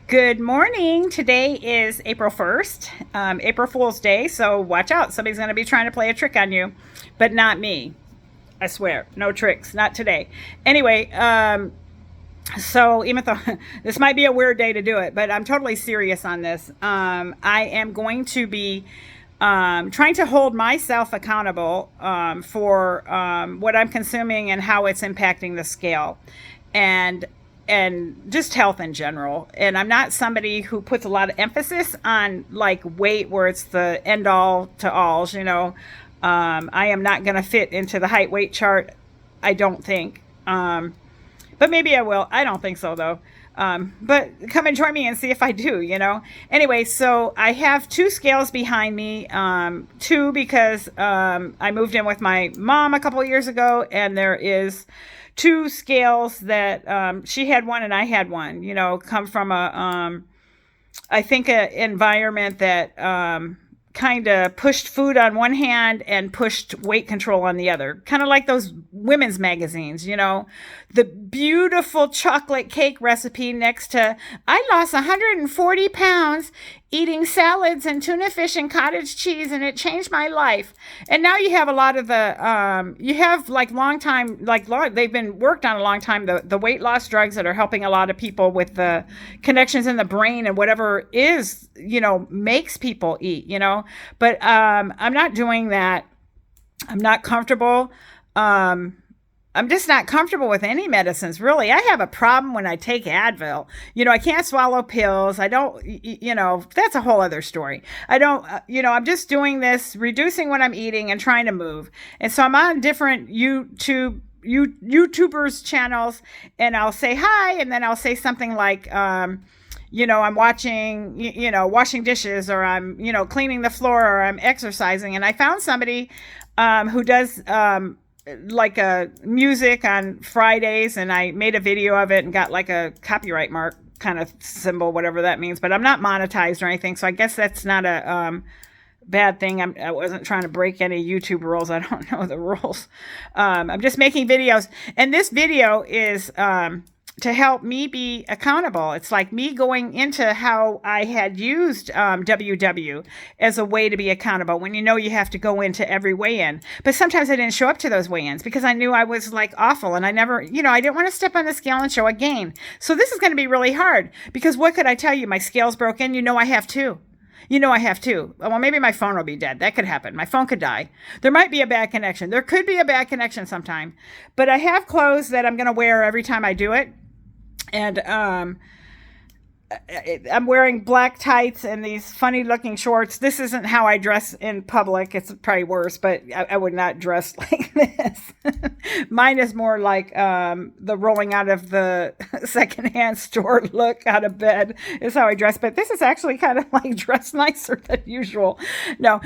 Good morning. Today is April 1st, April Fool's Day, so watch out. Somebody's going to be trying to play a trick on you, but not me. I swear. No tricks. Not today. Anyway, so even though this might be a weird day to do it, but I'm totally serious on this. I am going to be trying to hold myself accountable for what I'm consuming and how it's impacting the scale. And just health in general. And I'm not somebody who puts a lot of emphasis on like weight where it's the end all to alls. I am not going to fit into the height weight chart. I don't think. But maybe I will. I don't think so though. But come and join me and see if I do. Anyway, so I have two scales behind me. Two because I moved in with my mom a couple of years ago, and there is two scales that she had one and I had one. Come from I think a environment that kind of pushed food on one hand and pushed weight control on the other. Kind of like those women's magazines, the beautiful chocolate cake recipe next to, I lost 140 pounds eating salads and tuna fish and cottage cheese, and it changed my life. And now you have a lot of you have like they've been worked on a long time, the weight loss drugs that are helping a lot of people with the connections in the brain and whatever is, makes people eat, but I'm not doing that. I'm not comfortable. I'm just not comfortable with any medicines, really. I have a problem when I take Advil. I can't swallow pills. I don't, that's a whole other story. I don't, I'm just doing this, reducing what I'm eating and trying to move. And so I'm on different YouTubers channels, and I'll say hi, and then I'll say something like, I'm watching, washing dishes, or I'm, cleaning the floor, or I'm exercising. And I found somebody who does like a music on Fridays, and I made a video of it and got like a copyright mark kind of symbol, whatever that means. But I'm not monetized or anything, so I guess that's not a bad thing. I wasn't trying to break any YouTube rules. I don't know the rules. I'm just making videos, and this video is to help me be accountable. It's like me going into how I had used WW as a way to be accountable, when you have to go into every weigh-in. But sometimes I didn't show up to those weigh-ins because I knew I was like awful, and I never, I didn't want to step on the scale and show a gain. So this is going to be really hard, because what could I tell you? My scale's broken. I have two. I have two. Well, maybe my phone will be dead. That could happen. My phone could die. There might be a bad connection. There could be a bad connection sometime. But I have clothes that I'm going to wear every time I do it. And I'm wearing black tights and these funny looking shorts. This isn't how I dress in public. It's probably worse, but I would not dress like this. Mine is more like the rolling out of the secondhand store look out of bed is how I dress. But this is actually kind of like dress nicer than usual. No.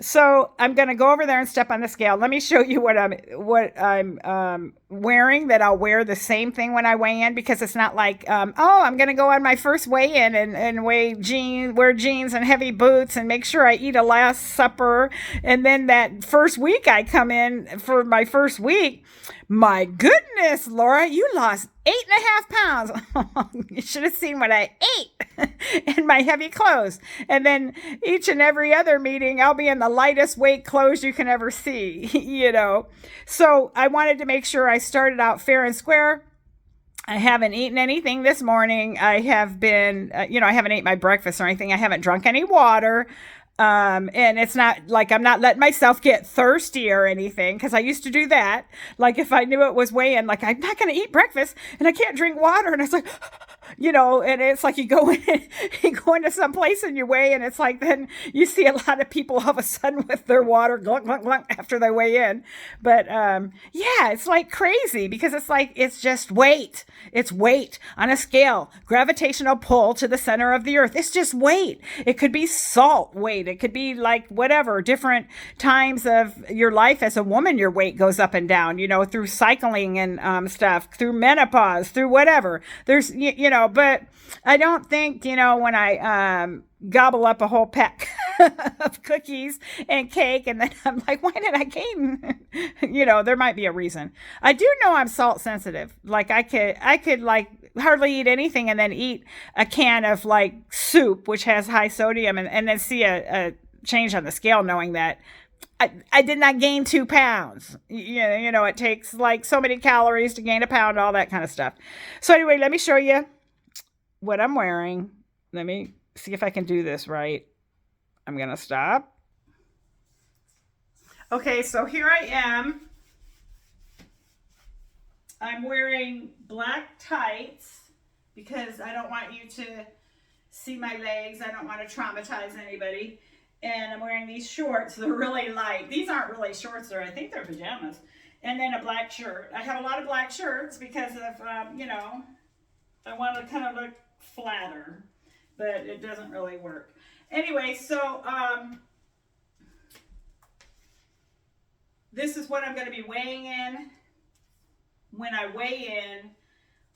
So I'm going to go over there and step on the scale. Let me show you what I'm wearing, that I'll wear the same thing when I weigh in, because it's not like, I'm going to go on my first weigh-in and wear jeans and heavy boots and make sure I eat a Last Supper. And then that first week I come in for my first week, my goodness, Laura, you lost 8.5 pounds. You should have seen what I ate in my heavy clothes. And then each and every other meeting, I'll be in the lightest weight clothes you can ever see, So I wanted to make sure I started out fair and square. I haven't eaten anything this morning. I have been, I haven't ate my breakfast or anything. I haven't drunk any water. And it's not like I'm not letting myself get thirsty or anything, because I used to do that. Like if I knew it was weighing, like I'm not going to eat breakfast and I can't drink water. And it's like, and it's like you go into some place and you weigh, and it's like then you see a lot of people all of a sudden with their water glunk, glunk, glunk after they weigh in. But yeah, it's like crazy, because it's like it's just weight. It's weight on a scale, gravitational pull to the center of the earth. It's just weight. It could be salt weight. It could be like whatever, different times of your life as a woman, your weight goes up and down, through cycling and stuff, through menopause, through whatever. There's, but I don't think, when I gobble up a whole pack of cookies and cake, and then I'm like, why did I gain? There might be a reason. I do know I'm salt sensitive. Like I could like hardly eat anything and then eat a can of like soup, which has high sodium, and then see a change on the scale, knowing that I did not gain 2 pounds. You know, it takes like so many calories to gain a pound, all that kind of stuff. So anyway, let me show you what I'm wearing. Let me see if I can do this right. I'm going to stop. Okay, so here I am. I'm wearing black tights because I don't want you to see my legs. I don't want to traumatize anybody. And I'm wearing these shorts. They're really light. These aren't really shorts. I think they're pajamas. And then a black shirt. I have a lot of black shirts because of, you know, I want to kind of look flatter. But it doesn't really work. Anyway, so this is what I'm going to be weighing in when I weigh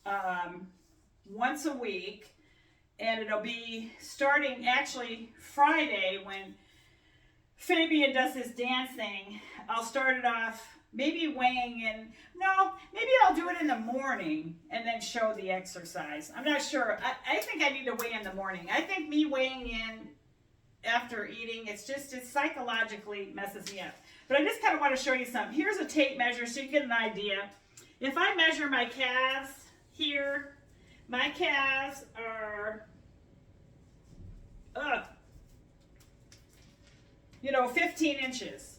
in once a week. And it'll be starting actually Friday when Fabian does his dance thing. I'll start it off maybe weighing in. No, maybe I'll do it in the morning and then show the exercise. I'm not sure. I think I need to weigh in the morning. I think me weighing in after eating, it psychologically messes me up. But I just kind of want to show you something. Here's a tape measure so you get an idea. If I measure my calves here, my calves are, you know, 15 inches.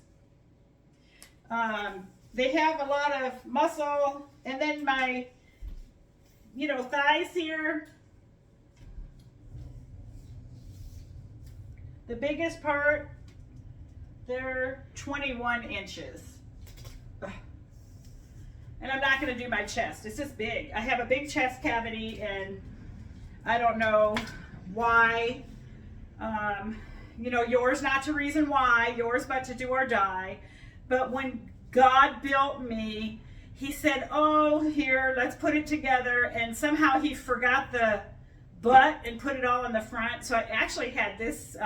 They have a lot of muscle, and then my, you know, thighs here, the biggest part, they're 21 inches. And I'm not going to do my chest. It's just big. I have a big chest cavity, and I don't know why. You know, yours not to reason why, yours but to do or die. But when God built me, he said, oh, here, let's put it together. And somehow he forgot the butt and put it all in the front. So I actually had this,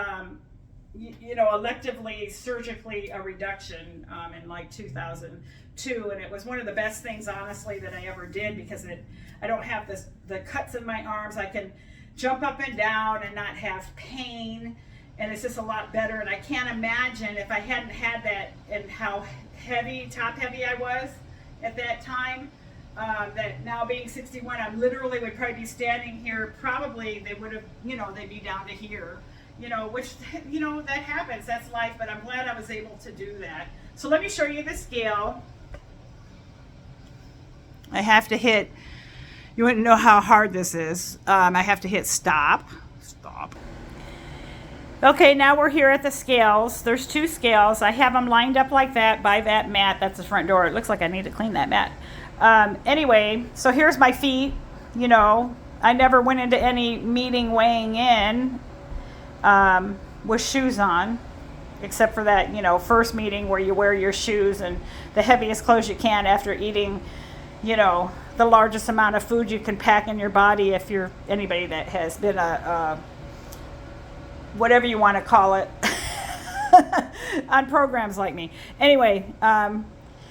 you know, electively, surgically, a reduction in like 2002. And it was one of the best things, honestly, that I ever did, because I don't have the cuts in my arms. I can jump up and down and not have pain. And it's just a lot better. And I can't imagine if I hadn't had that and how heavy, top heavy I was at that time, that now being 61, I literally would probably be standing here. Probably they would have, you know, they'd be down to here, you know, which, you know, that happens. That's life. But I'm glad I was able to do that. So let me show you the scale. I have to hit, you wouldn't know how hard this is. I have to hit stop. Stop. Okay, now we're here at the scales. There's 2 scales. I have them lined up like that by that mat. That's the front door. It looks like I need to clean that mat. Anyway, so here's my feet. You know, I never went into any meeting weighing in with shoes on, except for that, you know, first meeting where you wear your shoes and the heaviest clothes you can after eating, you know, the largest amount of food you can pack in your body, if you're anybody that has been a whatever you want to call it on programs like me. Anyway,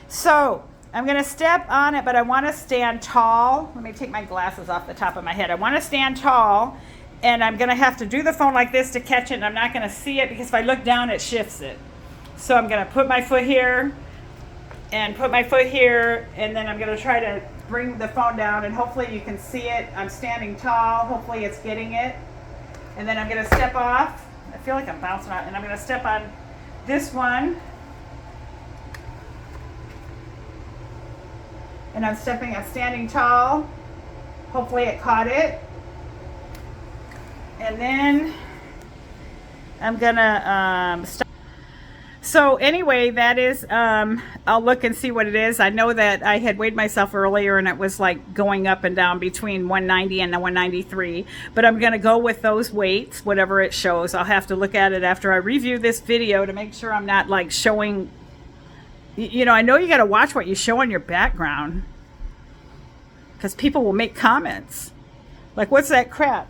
so I'm going to step on it, but I want to stand tall. Let me take my glasses off the top of my head. I want to stand tall, and I'm going to have to do the phone like this to catch it, and I'm not going to see it because if I look down, it shifts it. So I'm going to put my foot here and put my foot here, and then I'm going to try to bring the phone down, and hopefully you can see it. I'm standing tall. Hopefully it's getting it. And then I'm going to step off. I feel like I'm bouncing out. And I'm going to step on this one. And I'm standing tall. Hopefully it caught it. And then I'm going to stop. So anyway, that is, I'll look and see what it is. I know that I had weighed myself earlier and it was like going up and down between 190 and 193. But I'm going to go with those weights, whatever it shows. I'll have to look at it after I review this video to make sure I'm not like showing, you know, I know you got to watch what you show on your background, because people will make comments. Like, what's that crap?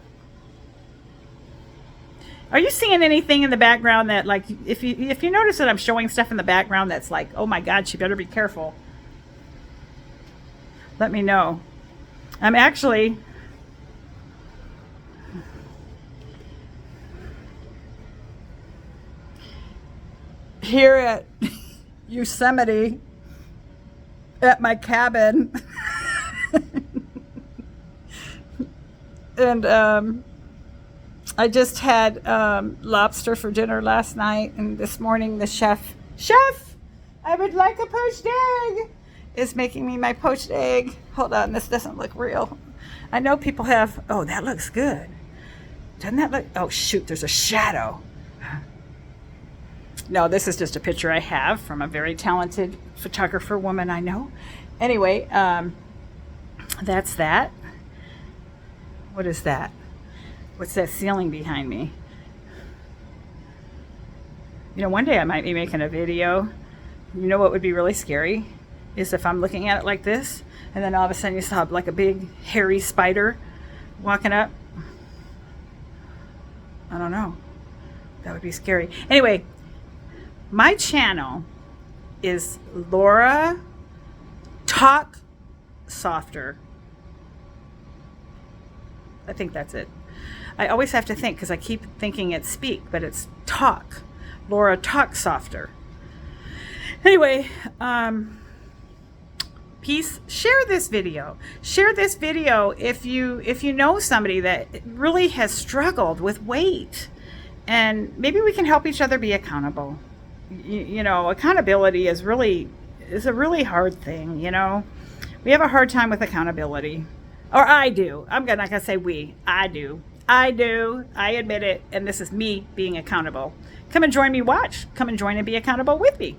Are you seeing anything in the background that, like, if you notice that I'm showing stuff in the background that's like, oh my God, she better be careful. Let me know. I'm actually, here at Yosemite at my cabin. And I just had lobster for dinner last night, and this morning the chef, I would like a poached egg, is making me my poached egg. Hold on, this doesn't look real. I know people have, oh, that looks good. Doesn't that look, oh shoot, there's a shadow. No, this is just a picture I have from a very talented photographer woman I know. Anyway, that's that. What is that? What's that ceiling behind me? You know, one day I might be making a video. You know what would be really scary? Is if I'm looking at it like this, and then all of a sudden you saw like a big hairy spider walking up. I don't know. That would be scary. Anyway, my channel is Laura Talk Softer. I think that's it. I always have to think because I keep thinking it's speak, but it's talk. Laura Talk Softer. Anyway, peace. Share this video. Share this video if you know somebody that really has struggled with weight, and maybe we can help each other be accountable. You know, accountability is a really hard thing. You know, we have a hard time with accountability. Or I do. I'm not gonna say we. I do. I admit it. And this is me being accountable. Come and join me. Watch. Come and join and be accountable with me.